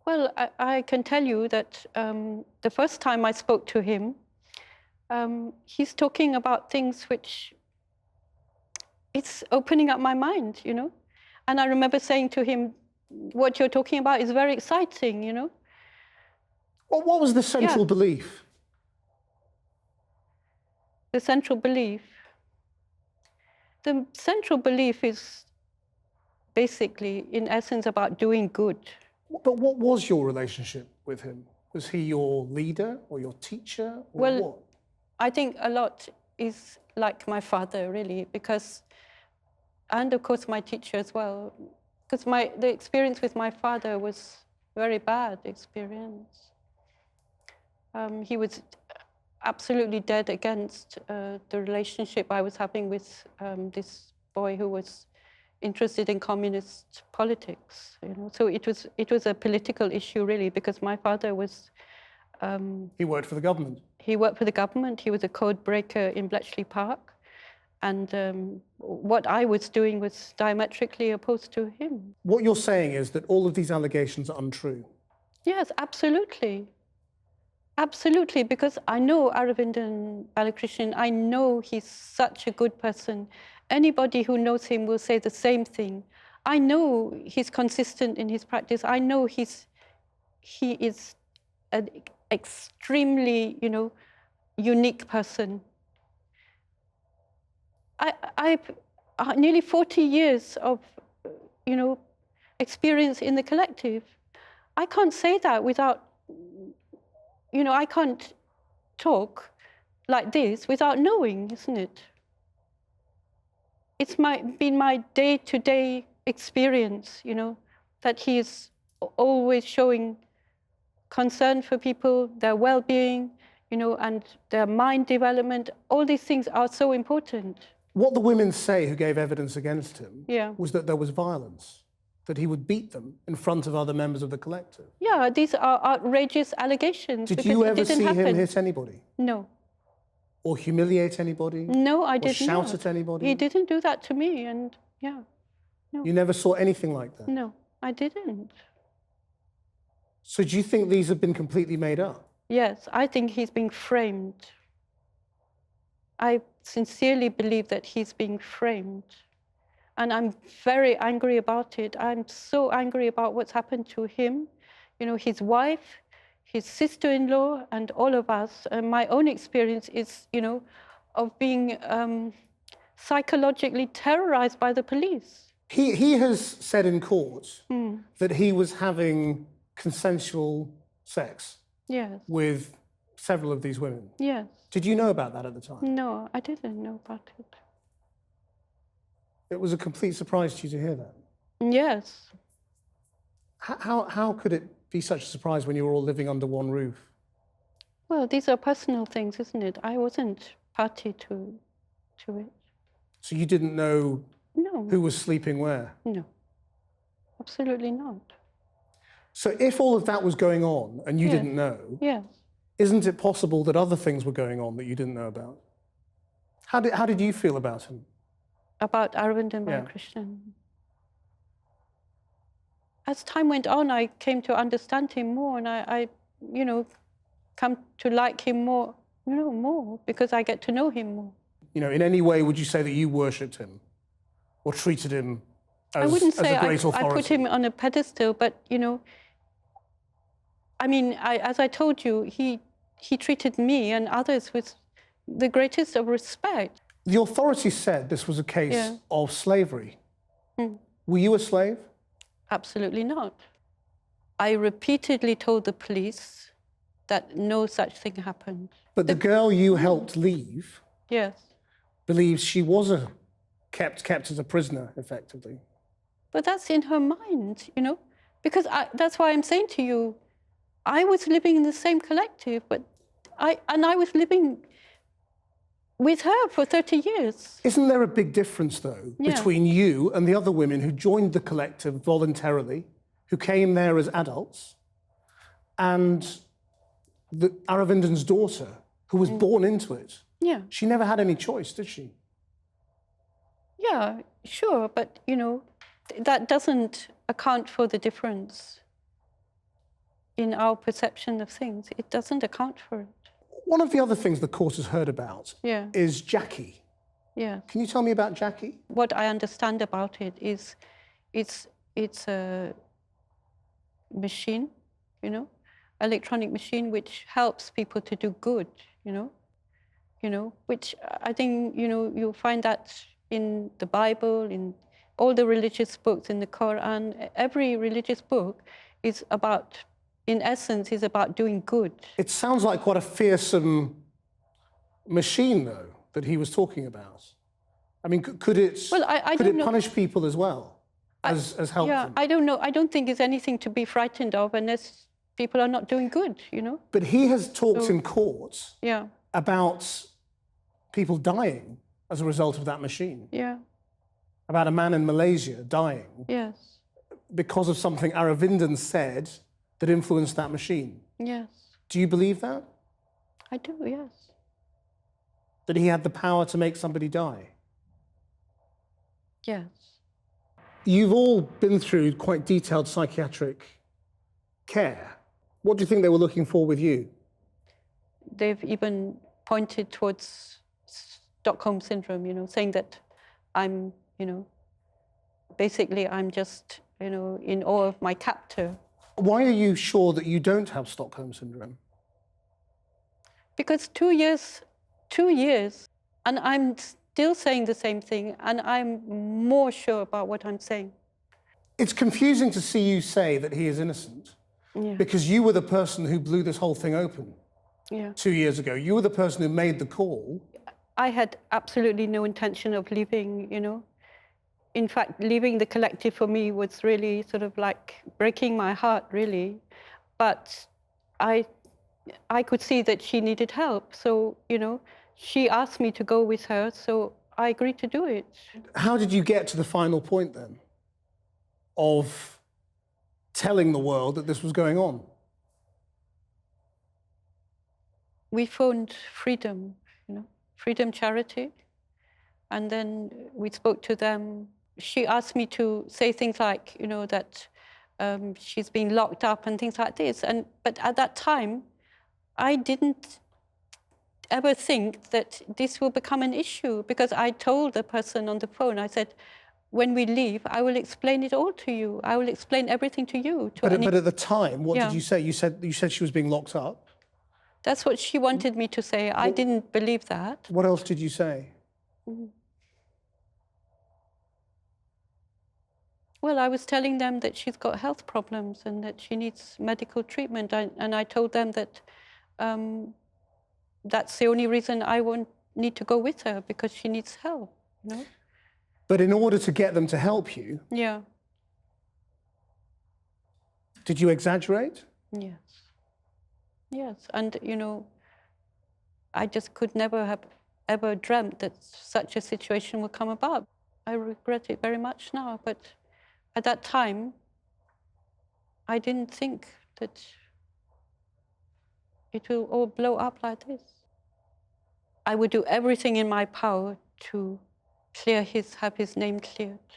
Well, I can tell you that the first time I spoke to him, he's talking about things which it's opening up my mind, you know. And I remember saying to him, what you're talking about is very exciting, you know. What was the central belief? The central belief. The central belief is basically, in essence, about doing good. But what was your relationship with him? Was he your leader or your teacher or Well, what? I think a lot is like my father, really, because, and of course my teacher as well, because the experience with my father was very bad experience. He was absolutely dead against the relationship I was having with this boy who was interested in communist politics. You know, so it was a political issue really, because my father was. He worked for the government. He worked for the government. He was a code breaker in Bletchley Park, and what I was doing was diametrically opposed to him. What you're saying is that all of these allegations are untrue. Yes, absolutely. Absolutely, because I know Aravindan Balakrishnan, I know he's such a good person. Anybody who knows him will say the same thing. I know he's consistent in his practice. I know he is an extremely, you know, unique person. I've nearly 40 years of, you know, experience in the collective. I can't say that without, you know, I can't talk like this without knowing, isn't it? It's been my day-to-day experience, you know, that he is always showing concern for people, their well-being, you know, and their mind development. All these things are so important. What the women say who gave evidence against him Yeah. was that there was violence, that he would beat them in front of other members of the collective. Yeah, these are outrageous allegations. Did you ever see him hit anybody? No. Or humiliate anybody? No, I didn't. Or shout at anybody? He didn't do that to me, and yeah. No. You never saw anything like that? No, I didn't. So do you think these have been completely made up? Yes, I think he's being framed. I sincerely believe that he's being framed. And I'm very angry about it. I'm so angry about what's happened to him, you know, his wife, his sister-in-law, and all of us. And my own experience is, you know, of being psychologically terrorized by the police. He has said in court that he was having consensual sex with several of these women. Yes. Did you know about that at the time? No, I didn't know about it. It was a complete surprise to you to hear that? Yes. How could it be such a surprise when you were all living under one roof? Well, these are personal things, isn't it? I wasn't party to it. So you didn't know No. who was sleeping where? No, absolutely not. So if all of that was going on and you didn't know, yes, isn't it possible that other things were going on that you didn't know about? How did you feel about him? About Aravindan Balakrishnan. As time went on, I came to understand him more, and I you know, come to like him more, you know, more, because I get to know him more. You know, in any way, would you say that you worshipped him or treated him as, I wouldn't say a great authority? I put him on a pedestal, but, you know, I mean, as I told you, he treated me and others with the greatest of respect. The authorities said this was a case of slavery. Were you a slave? Absolutely not. I repeatedly told the police that no such thing happened. But the girl you helped leave believes she was kept as a prisoner, effectively. But that's in her mind, you know, because that's why I'm saying to you, I was living in the same collective, but I was living with her for 30 years. Isn't there a big difference, though, between you and the other women who joined the collective voluntarily, who came there as adults, and Aravindan's daughter, who was born into it? Yeah. She never had any choice, did she? Yeah, sure, but, you know, that doesn't account for the difference. in our perception of things. It doesn't account for it. One of the other things the court has heard about is Jackie. Yeah. Can you tell me about Jackie? What I understand about it is it's a machine, electronic machine which helps people to do good, which I think, you'll find that in the Bible, in all the religious books, in the Quran. Every religious book is about, in essence, is about doing good. It sounds like quite a fearsome machine, though, that he was talking about. I mean, could it punish people as well as help them? I don't know. I don't think it's anything to be frightened of unless people are not doing good, But he has talked in court about people dying as a result of that machine. Yeah. About a man in Malaysia dying. Yes. Because of something Aravindan said that influenced that machine. Yes. Do you believe that? I do, yes. That he had the power to make somebody die? Yes. You've all been through quite detailed psychiatric care. What do you think they were looking for with you? They've even pointed towards Stockholm syndrome, saying that I'm, basically I'm just, in awe of my captor. Why are you sure that you don't have Stockholm syndrome? Because 2 years, and I'm still saying the same thing, and I'm more sure about what I'm saying. It's confusing to see you say that he is innocent, because you were the person who blew this whole thing open 2 years ago. You were the person who made the call. I had absolutely no intention of leaving, In fact, leaving the collective for me was really sort of like breaking my heart, really. But I could see that she needed help. So, she asked me to go with her, so I agreed to do it. How did you get to the final point then of telling the world that this was going on? We phoned Freedom, Freedom Charity, and then we spoke to them. She asked me to say things like, that she's been locked up and things like this. But at that time, I didn't ever think that this will become an issue, because I told the person on the phone, I said, when we leave, I will explain it all to you. I will explain everything to you. But at the time, what did you say? You said she was being locked up? That's what she wanted me to say. I didn't believe that. What else did you say? Well, I was telling them that she's got health problems and that she needs medical treatment. And I told them that that's the only reason I won't need to go with her, because she needs help, But in order to get them to help you... Yeah. Did you exaggerate? Yes. Yes, and, I just could never have ever dreamt that such a situation would come about. I regret it very much now, but at that time, I didn't think that it will all blow up like this. I would do everything in my power to have his name cleared.